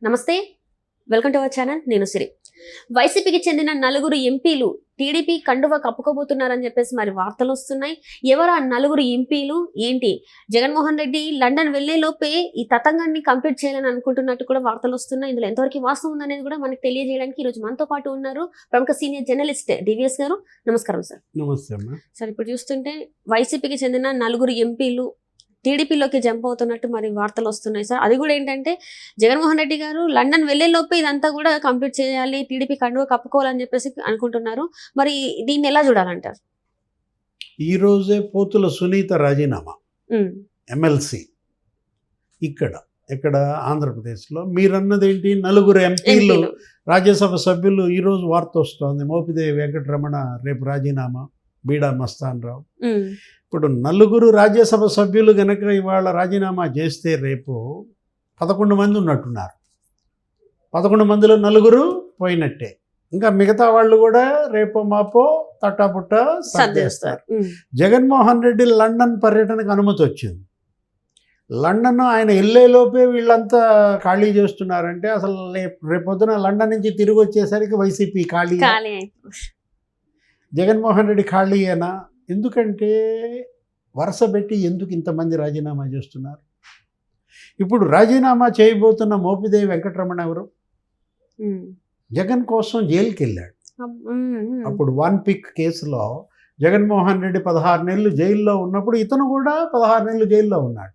నమస్తే, welcome to our channel. నేను సిరి. వైసీపీకి చెందిన 4 ఎంపీలు టీడీపీ కండువా కప్పుకోబోతున్నారని చెప్పేసి మరి వార్తలు వస్తున్నాయి. ఎవరు ఆ 4 ఎంపీలు ఏంటి? జగన్మోహన్ రెడ్డి లండన్ వెళ్లే లోపే ఈ తతంగాన్ని కంప్లీట్ చేయాలని అనుకుంటున్నట్టు కూడా వార్తలు వస్తున్నాయి. ఇందులో ఎంతవరకు వాస్తవం ఉందనేది కూడా మనకు తెలియజేయడానికి ఈ రోజు మనతో పాటు ఉన్నారు ప్రముఖ సీనియర్ జర్నలిస్ట్ డివిఎస్ గారు. నమస్కారం సార్. నమస్తే అమ్మా. సార్, ఇప్పుడు చూస్తుంటే వైసీపీకి చెందిన 4 ఎంపీలు టీడీపీలోకి జంప్ అవుతున్నట్టు మరి వార్తలు వస్తున్నాయి సార్. అది కూడా ఏంటంటే జగన్మోహన్ రెడ్డి గారు లండన్ వెళ్లే లోపే ఇదంతా కూడా కంప్లీట్ చేయాలి, టీడీపీ కండువా కప్పుకోవాలని చెప్పేసి అనుకుంటున్నారు. మరి దీన్ని ఎలా చూడాలంటారు? ఈ రోజే పోతుల సునీత రాజీనామా ఎమ్మెల్సీ ఇక్కడ ఆంధ్రప్రదేశ్లో. మీరన్నదేంటి, 4 ఎంపీలు రాజ్యసభ సభ్యులు. ఈరోజు వార్త వస్తోంది, మోపిదేవి వెంకటరమణ రేపు రాజీనామా, బీడా మస్తాన్ రావు. ఇప్పుడు 4 రాజ్యసభ సభ్యులు గనక ఇవాళ రాజీనామా చేస్తే రేపు 11 మంది ఉన్నట్టున్నారు. 11 మందిలో 4 పోయినట్టే. ఇంకా మిగతా వాళ్ళు కూడా రేపో మాపో తట్టాపుట్ట సర్దేస్తారు. జగన్మోహన్ రెడ్డి లండన్ పర్యటనకు అనుమతి వచ్చింది. లండన్ ఆయన వెళ్ళేలోపే వీళ్ళంతా ఖాళీ చేస్తున్నారంటే అసలు రేపొద్దున లండన్ నుంచి తిరిగి వచ్చేసరికి వైసీపీ ఖాళీ. జగన్మోహన్ రెడ్డి ఖాళీయేనా? ఎందుకంటే వరుస పెట్టి ఎందుకు ఇంతమంది రాజీనామా చేస్తున్నారు? ఇప్పుడు రాజీనామా చేయబోతున్న మోపిదేవి వెంకటరమణ ఎవరు? జగన్ కోసం జైలుకి వెళ్ళాడు. అప్పుడు 1 పిక్ కేసులో జగన్మోహన్ రెడ్డి 16 నెలలు జైల్లో ఉన్నప్పుడు ఇతను కూడా 16 నెలలు జైల్లో ఉన్నాడు.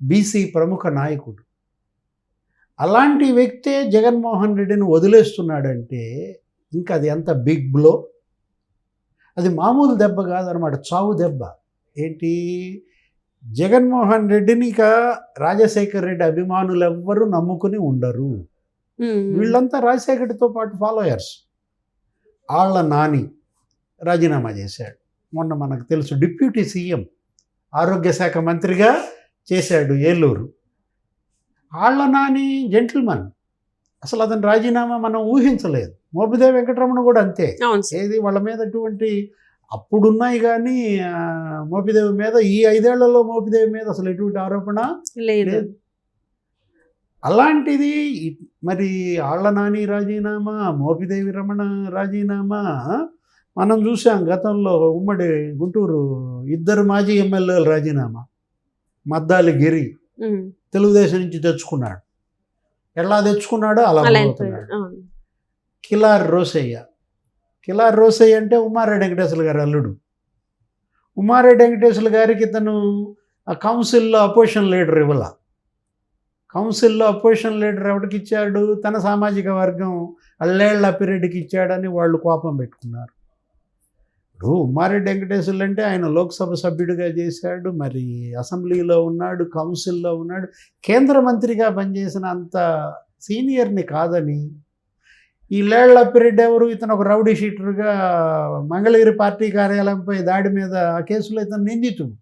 బీసీ ప్రముఖ నాయకుడు. అలాంటి వ్యక్తే జగన్మోహన్ రెడ్డిని వదిలేస్తున్నాడంటే ఇంకా అది ఎంత బిగ్ బ్లో. అది మామూలు దెబ్బ కాదనమాట, చావు దెబ్బ. ఏంటి, జగన్మోహన్ రెడ్డిని ఇక రాజశేఖర్ రెడ్డి అభిమానులు ఎవ్వరూ నమ్ముకుని ఉండరు. వీళ్ళంతా రాజశేఖర్తో పాటు ఫాలోయర్స్. ఆళ్ళ నాని రాజీనామా చేశాడు. మొన్న మనకు తెలుసు, డిప్యూటీ సీఎం, ఆరోగ్య శాఖ మంత్రిగా చేశాడు ఏలూరు. ఆళ్ళ నాని జెంటిల్మన్. అసలు అతని రాజీనామా మనం ఊహించలేదు. మోపిదేవి వెంకటరమణ కూడా అంతే. ఏది వాళ్ళ మీద అటువంటి అప్పుడున్నాయి కానీ మోపిదేవి మీద ఈ 5 ఏళ్లలో మోపిదేవి మీద అసలు ఎటువంటి ఆరోపణ లేదు. అలాంటిది మరి ఆళ్ళ నాని రాజీనామా, మోపిదేవి రమణ రాజీనామా మనం చూసాం. గతంలో ఉమ్మడి గుంటూరు 2 మాజీ ఎమ్మెల్యేల రాజీనామా. మద్దాలి గిరి తెలుగుదేశం నుంచి తెచ్చుకున్నాడు. ఎలా తెచ్చుకున్నాడో అలా పోతున్నాడు. కిలార్ రోసయ్య అంటే ఉమారెడ్డి వెంకటేశ్వర గారి అల్లుడు. ఉమారెడ్డి వెంకటేశ్వర గారికి ఇతను కౌన్సిల్లో అపోజిషన్ లీడర్ ఇవ్వాల. కౌన్సిల్లో అపోజిషన్ లీడర్ ఎవరికి ఇచ్చాడు? తన సామాజిక వర్గం అల్లేళ్ల అప్పిరెడ్డికి ఇచ్చాడని వాళ్ళు కోపం పెట్టుకున్నారు. ఇప్పుడు ఉమారెడ్డి వెంకటేశ్వర్లు అంటే ఆయన లోక్సభ సభ్యుడిగా చేశాడు, మరి అసెంబ్లీలో ఉన్నాడు, కౌన్సిల్లో ఉన్నాడు, కేంద్ర మంత్రిగా పనిచేసిన అంత సీనియర్ని కాదని ఈ లేళ్ల అప్పిరెడ్డి ఎవరు? ఇతను ఒక రౌడీ షీటర్గా మంగళగిరి పార్టీ కార్యాలయంపై దాడి మీద ఆ కేసులో ఇతను నిందితుడు.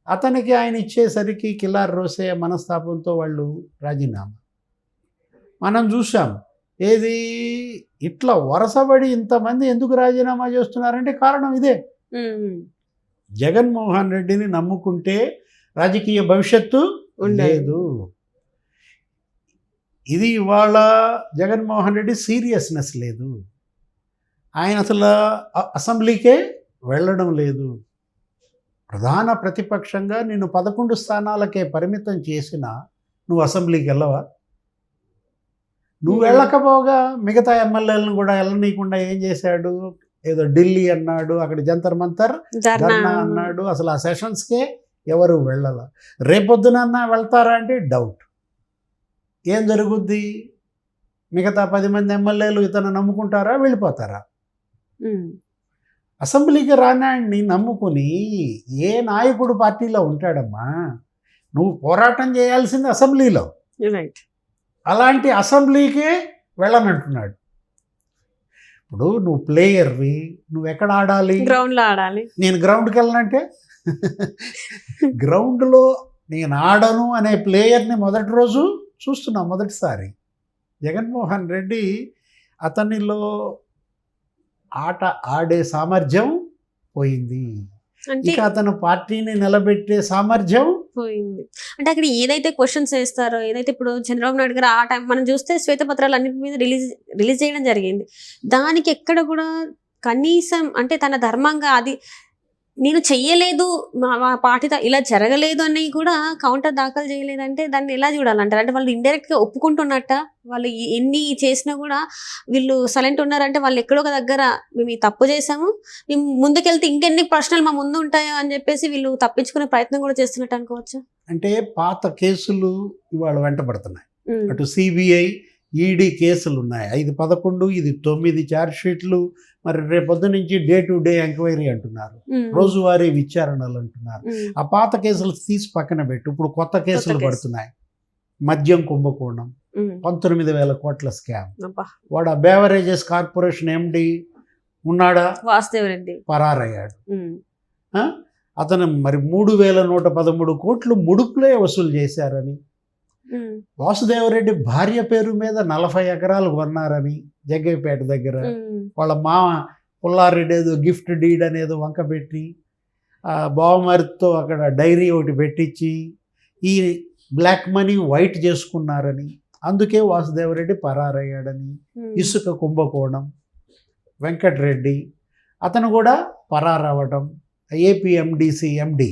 అతనికి ఆయన ఇచ్చేసరికి కిలార్ రోసయ్య మనస్తాపంతో వాళ్ళు రాజీనామా. మనం చూసాం. ఏది ఇట్లా వరసబడి ఇంతమంది ఎందుకు రాజీనామా చేస్తున్నారంటే కారణం ఇదే. జగన్మోహన్ రెడ్డిని నమ్ముకుంటే రాజకీయ భవిష్యత్తు లేదు. ఇది ఇవాళ జగన్మోహన్ రెడ్డి సీరియస్నెస్ లేదు. ఆయన అసలు అసెంబ్లీకే వెళ్ళడం లేదు. ప్రధాన ప్రతిపక్షంగా నిన్ను 11 స్థానాలకే పరిమితం చేసినా నువ్వు అసెంబ్లీకి వెళ్ళవా? నువ్వు వెళ్ళకపోగా మిగతా ఎమ్మెల్యేలను కూడా వెళ్ళనీయకుండా ఏం చేశాడు? ఏదో ఢిల్లీ అన్నాడు, అక్కడ జంతర్ మంతర్ ధర్నా అన్నాడు. అసలు ఆ సెషన్స్కే ఎవరు వెళ్ళాల. రేపొద్దునన్నా వెళ్తారా అంటే డౌట్. ఏం జరుగుద్ది? మిగతా 10 మంది ఎమ్మెల్యేలు ఇతను నమ్ముకుంటారా, వెళ్ళిపోతారా? అసెంబ్లీకి రానాడిని నమ్ముకుని ఏ నాయకుడు పార్టీలో ఉంటాడమ్మా? నువ్వు పోరాటం చేయాల్సింది అసెంబ్లీలో. అలాంటి అసెంబ్లీకే వెళ్ళనంటున్నాడు. ఇప్పుడు నువ్వు ప్లేయర్వి, నువ్వు ఎక్కడ ఆడాలి? గ్రౌండ్లో ఆడాలి. నేను గ్రౌండ్కి వెళ్ళనంటే గ్రౌండ్లో నేను ఆడను అనే ప్లేయర్ని మొదటి రోజు చూస్తున్నాం. మొదటిసారి జగన్మోహన్ రెడ్డి అతనిలో ఆట ఆడే సామర్థ్యం పోయింది. ఇక అతను పార్టీని నిలబెట్టే సామర్థ్యం పోయింది. అంటే అక్కడ ఏదైతే క్వశ్చన్స్ వేస్తారో, ఏదైతే ఇప్పుడు చంద్రబాబు నాయుడు గారు ఆ టైం మనం చూస్తే శ్వేతపత్రాలు అన్నిటి మీద రిలీజ్ చేయడం జరిగింది. దానికి ఎక్కడ కూడా కనీసం అంటే తన ధర్మంగా అది నేను చెయ్యలేదు, మా పార్టీతో ఇలా జరగలేదు అని కూడా కౌంటర్ దాఖలు చేయలేదంటే దాన్ని ఎలా చూడాలంటారు? అంటే వాళ్ళు ఇండైరెక్ట్ గా ఒప్పుకుంటున్నట్ట, వాళ్ళు ఎన్ని చేసినా కూడా వీళ్ళు సైలెంట్ ఉన్నారంటే వాళ్ళు ఎక్కడో ఒక దగ్గర మేము ఈ తప్పు చేసాము, మేము ముందుకెళ్తే ఇంకెన్ని ప్రశ్నలు మా ముందు ఉంటాయో అని చెప్పేసి వీళ్ళు తప్పించుకునే ప్రయత్నం కూడా చేస్తున్నట్టు అనుకోవచ్చు. అంటే పాత కేసులు ఇవాళ వెంటబడుతున్నాయి. అటు సిబిఐ ఈడీ కేసులు ఉన్నాయి 5-11, ఇది 9 ఛార్జ్ షీట్లు. మరి రేపొద్దు నుంచి డే టు డే ఎంక్వైరీ అంటున్నారు, రోజువారీ విచారణలు అంటున్నారు. ఆ పాత కేసులు తీసి పక్కన పెట్టు, ఇప్పుడు కొత్త కేసులు పడుతున్నాయి. మద్యం కుంభకోణం 19,000 కోట్ల స్కామ్. వాడు ఆ బేవరేజెస్ కార్పొరేషన్ ఎండి ఉన్నాడా? వాసుదేవ్ రెడ్డి పరారయ్యాడు. అతను మరి 3,113 కోట్లు ముడుపులే వసూలు చేశారని, వాసుదేవరెడ్డి భార్య పేరు మీద 40 ఎకరాలు కొన్నారని జగ్గయ్యపేట దగ్గర, వాళ్ళ మామ పుల్లారెడ్డి ఏదో గిఫ్ట్ డీడ్ అనేది వంక పెట్టి బావమరితో అక్కడ డైరీ ఒకటి పెట్టించి ఈ బ్లాక్ మనీ వైట్ చేసుకున్నారని, అందుకే వాసుదేవరెడ్డి పరారయ్యాడని. ఇసుక కుంభకోణం వెంకటరెడ్డి అతను కూడా పరారవ్వటం, ఏపీఎండిసి ఎండి.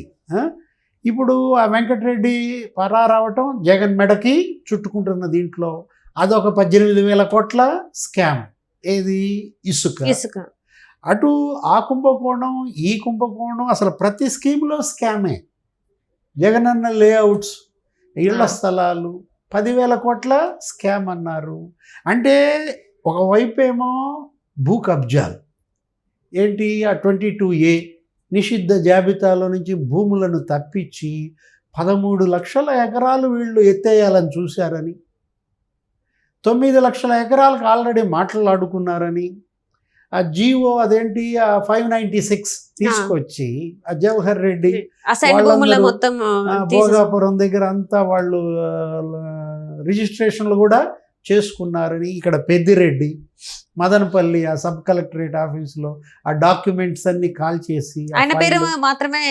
ఇప్పుడు ఆ వెంకటరెడ్డి పరారవటం జగన్ మెడకి చుట్టుకుంటున్న దీంట్లో అదొక 18,000 కోట్ల స్కామ్. ఏది? ఇసుక. అటు ఆ కుంభకోణం ఈ కుంభకోణం, అసలు ప్రతి స్కీమ్లో స్కామే. జగనన్న లేఅవుట్స్, ఇళ్ల స్థలాలు 10,000 కోట్ల స్కామ్ అన్నారు. అంటే ఒకవైపేమో భూ కబ్జాలు ఏంటి, ఆ 22A నిషిద్ధ జాబితాలో నుంచి భూములను తప్పించి 13 లక్షల ఎకరాలు వీళ్ళు ఎత్తేయాలని చూశారని, 9 లక్షల ఎకరాలకు ఆల్రెడీ మాట్లాడుకున్నారని, ఆ జీవో అదేంటి ఆ 596 తీసుకొచ్చి ఆ జవహర్ రెడ్డి భోగాపురం దగ్గర అంతా వాళ్ళు రిజిస్ట్రేషన్లు కూడా చేసుకున్నారని, ఇక్కడ పెద్దిరెడ్డి మదనపల్లి ఆ సబ్ కలెక్టరేట్ ఆఫీసులో ఆ డాక్యుమెంట్స్ అన్ని కాల్ చేసి ఆయన పేరు మాత్రమే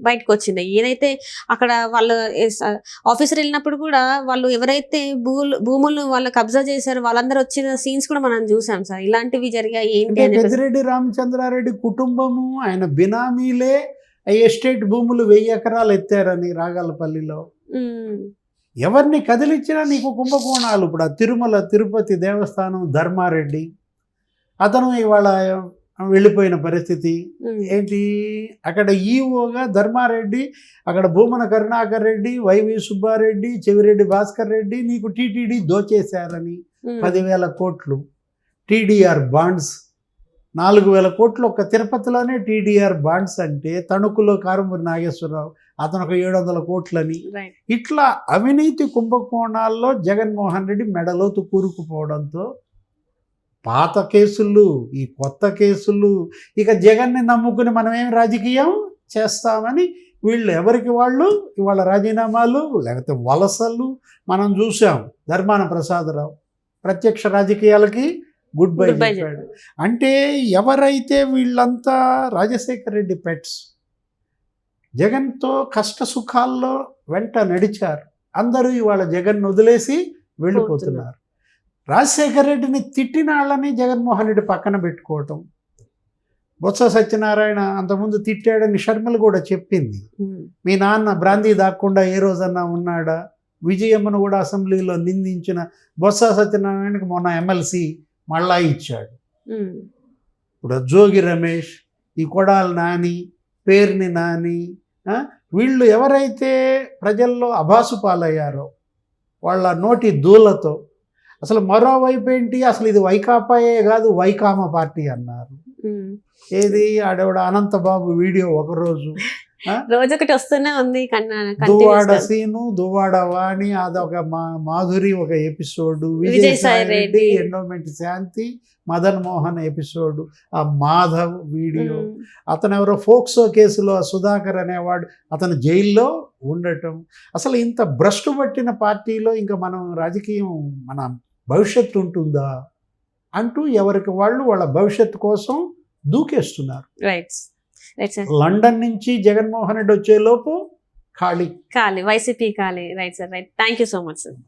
బయటకు వచ్చింది. ఏదైతే అక్కడ వాళ్ళు ఆఫీసర్ వెళ్ళినప్పుడు కూడా వాళ్ళు ఎవరైతే భూములు వాళ్ళు కబ్జా చేశారో వాళ్ళందరూ వచ్చిన సీన్స్ కూడా మనం చూసాం సార్. ఇలాంటివి జరిగాయి ఏంటి? పెద్దిరెడ్డి రామచంద్రారెడ్డి కుటుంబము ఆయన బినామీలే ఎస్టేట్ భూములు 1000 ఎకరాలు ఎత్తారని రాగాలపల్లిలో. ఎవరిని కదిలిచ్చినా నీకు కుంభకోణాలు. ఇప్పుడు ఆ తిరుమల తిరుపతి దేవస్థానం ధర్మారెడ్డి అతను ఇవాళ వెళ్ళిపోయిన పరిస్థితి ఏంటి, అక్కడ ఈఓగా ధర్మారెడ్డి, అక్కడ భూమన కరుణాకర్ రెడ్డి, వైవి సుబ్బారెడ్డి, చెవిరెడ్డి భాస్కర్ రెడ్డి నీకు టీటీడీ దోచేశారని 10,000 కోట్లు. టీడీఆర్ బాండ్స్ 4,000 కోట్లు ఒక్క తిరుపతిలోనే టీడీఆర్ బాండ్స్ అంటే, తణుకులో కారుమూరి నాగేశ్వరరావు అతను ఒక 700 కోట్లని. ఇట్లా అవినీతి కుంభకోణాల్లో జగన్మోహన్ రెడ్డి మెడలోతు కూరుకుపోవడంతో పాత కేసులు, ఈ కొత్త కేసులు, ఇక జగన్ని నమ్ముకుని మనమేం రాజకీయం చేస్తామని వీళ్ళు ఎవరికి వాళ్ళు ఇవాళ రాజీనామాలు లేకపోతే వలసలు మనం చూసాం. ధర్మాన ప్రసాదరావు ప్రత్యక్ష రాజకీయాలకి గుడ్ బై చెప్పాడు. అంటే ఎవరైతే వీళ్ళంతా రాజశేఖర్ రెడ్డి పెట్స్ జగన్తో కష్ట సుఖాల్లో వెంట నడిచారు, అందరూ ఇవాళ జగన్ వదిలేసి వెళ్ళిపోతున్నారు. రాజశేఖర్ రెడ్డిని తిట్టిన వాళ్ళని జగన్మోహన్ రెడ్డి పక్కన పెట్టుకోవటం. బొత్స సత్యనారాయణ అంతకుముందు తిట్టాడని షర్మిల కూడా చెప్పింది. మీ నాన్న బ్రాందీ దాక్కుండా ఏ రోజన్నా ఉన్నాడా? విజయమ్మను కూడా అసెంబ్లీలో నిందించిన బొత్స సత్యనారాయణకి మొన్న ఎమ్మెల్సీ మళ్ళా ఇచ్చాడు. ఇప్పుడు జోగి రమేష్, ఈ కొడాలి నాని, పేర్ని నాని, వీళ్ళు ఎవరైతే ప్రజల్లో అభాసు పాలయ్యారో వాళ్ళ నోటి దూలతో, అసలు మరోవైపు ఏంటి, అసలు ఇది వైకాపాయే కాదు వైకామ పార్టీ అన్నారు. ఏది ఆడవిడ అనంతబాబు వీడియో ఒకరోజు రోజొకటి వస్తూనే ఉంది. దువ్వాడ సీను, దువ్వాడ వాణి, అదొక మాధురి ఒక ఎపిసోడు, విజయసాయి రెడ్డి, ఎండోమెంట్ శాంతి, మదన్ మోహన్ ఎపిసోడు, ఆ మాధవ్ వీడియో, అతను ఎవరో ఫోక్సో కేసులో సుధాకర్ అనేవాడు అతను జైల్లో ఉండటం. అసలు ఇంత భ్రష్టు పట్టిన పార్టీలో ఇంకా మనం రాజకీయం, మన భవిష్యత్తు ఉంటుందా అంటూ ఎవరికి వాళ్ళు వాళ్ళ భవిష్యత్తు కోసం దూకేస్తున్నారు. లండన్ నుంచి జగన్మోహన్ రెడ్డి వచ్చేలోపు ఖాళీ. ఖాళీ వైసీపీ ఖాళీ. Right sir, right. Thank you so much sir.